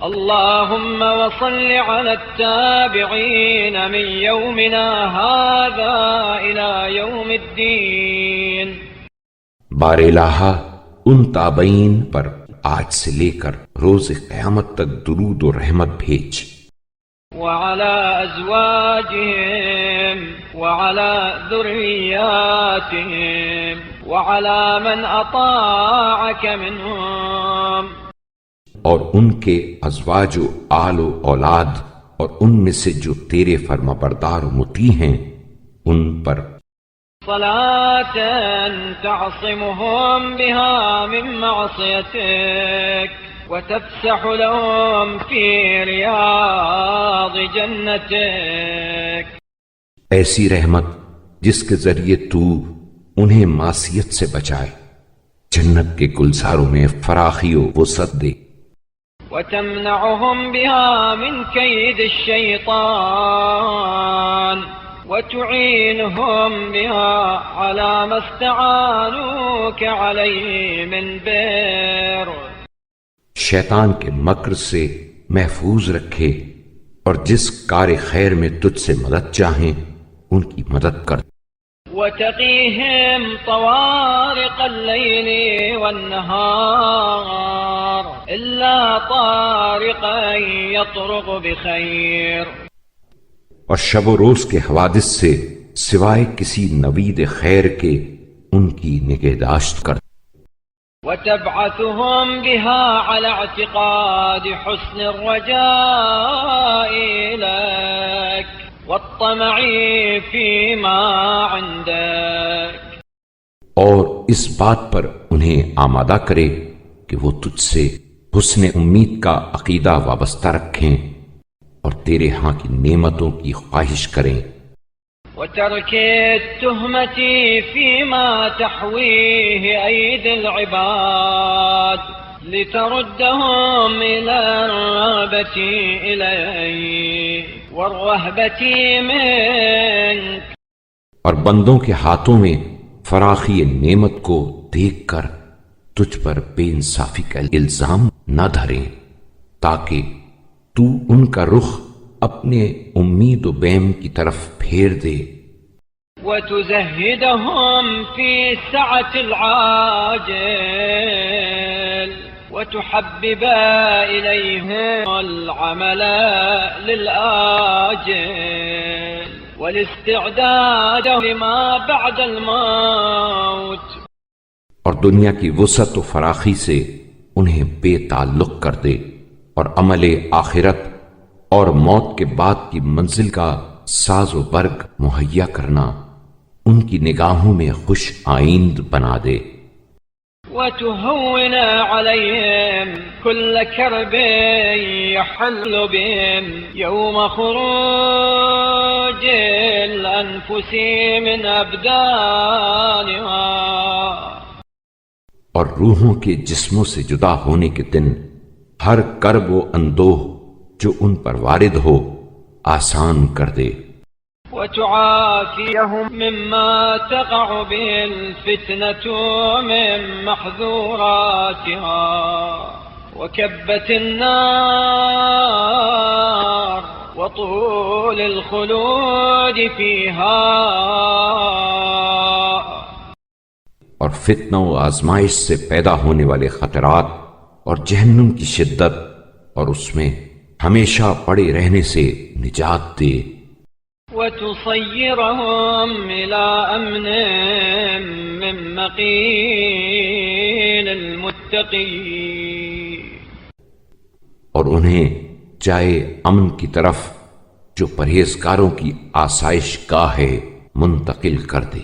اللهم وصل على التابعين من يومنا هذا إلى يوم الدين. بار الہ ان تابعین پر آج سے لے کر روز قیامت تک درود و رحمت بھیج. وعلى أزواجهم وعلى ذرياتهم وعلى من أطاعك منهم. اور ان کے ازواج و آل و اولاد اور ان میں سے جو تیرے فرما بردار و مطیع ہیں ان پر. صلاة تعصمهم بها من معصيتك وتفسح لهم في رياض جنتك. ایسی رحمت جس کے ذریعے تو انہیں معصیت سے بچائے، جنت کے گلزاروں میں فراخی و وسعت دے. وتمنعهم بها من كيد الشيطان وتعينهم بها على ما استعانوك عليه من بر. شیطان کے مکر سے محفوظ رکھے اور جس کار خیر میں تجھ سے مدد چاہیں ان کی مدد کر. وتقيهم طوارق الليل والنهار إلا طارقا يطرق بخير. اور شب و روز کے حوادث سے سوائے کسی نوید خیر کے ان کی نگہداشت کر. وتبعثهم بها على اعتقاد حسن الرجاء لك والطمع فيما عندك. اور اس بات پر انہیں آمادہ کرے کہ وہ تجھ سے حسن امید کا عقیدہ وابستہ رکھیں اور تیرے ہاں کی نعمتوں کی خواہش کریں. وترك التهمة فيما تحويه أيدي العباد لتردهم إلى الرغبة إليك والرهبة منك. اور بندوں کے ہاتھوں میں فراخی نعمت کو دیکھ کر تجھ پر بے انصافی کا الزام نہ دھریں تاکہ تو ان کا رخ اپنے امید و بیم کی طرف پھیر دے. وتزهدهم في سعة العاجل وتحبب إليهم العمل للآجل والاستعداد لما بعد الموت. اور دنیا کی وسعت و فراخی سے انہیں بے تعلق کر دے اور عمل آخرت اور موت کے بعد کی منزل کا ساز و برگ مہیا کرنا ان کی نگاہوں میں خوش آئند بنا دے. وتهون عليهم كل كرب يحل بهم يوم خروج الأنفس من أبدانها. اور روحوں کے جسموں سے جدا ہونے کے دن ہر کرب و اندوہ جو ان پر وارد ہو آسان کر دے. وتعافيهم مما تقع به الفتنة من محذوراتها وكبت النار وطول الخلود فيها. اور فتنہ و آزمائش سے پیدا ہونے والے خطرات اور جہنم کی شدت اور اس میں ہمیشہ پڑے رہنے سے نجات دے. وتصيرهم إلى أمن من مقيل المتقين. اور انہیں جائے امن کی طرف جو پرہیزگاروں کی آسائش گاہ ہے منتقل کر دے.